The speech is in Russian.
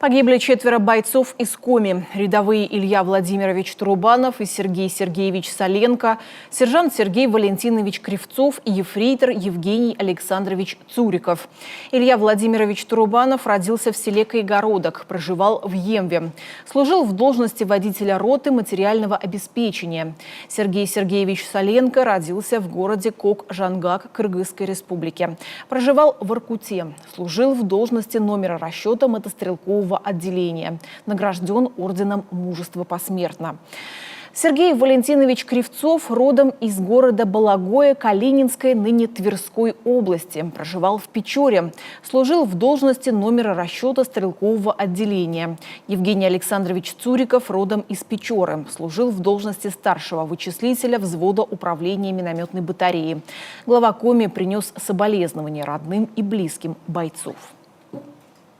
Погибли 4 бойцов из Коми. Рядовые Илья Владимирович Турубанов и Сергей Сергеевич Соленко, сержант Сергей Валентинович Кривцов и ефрейтор Евгений Александрович Цуриков. Илья Владимирович Турубанов родился в селе Кайгородок, проживал в Емве. Служил в должности водителя роты материального обеспечения. Сергей Сергеевич Соленко родился в городе Кок-Жангак Кыргызской республики. Проживал в Иркуте. Служил в должности номера расчета мотострелкового отделения. Награжден орденом Мужества посмертно. Сергей Валентинович Кривцов родом из города Балагое Калининской, ныне Тверской области. Проживал в Печоре. Служил в должности номера расчета стрелкового отделения. Евгений Александрович Цуриков родом из Печоры. Служил в должности старшего вычислителя взвода управления минометной батареи. Глава Коми принес соболезнования родным и близким бойцов.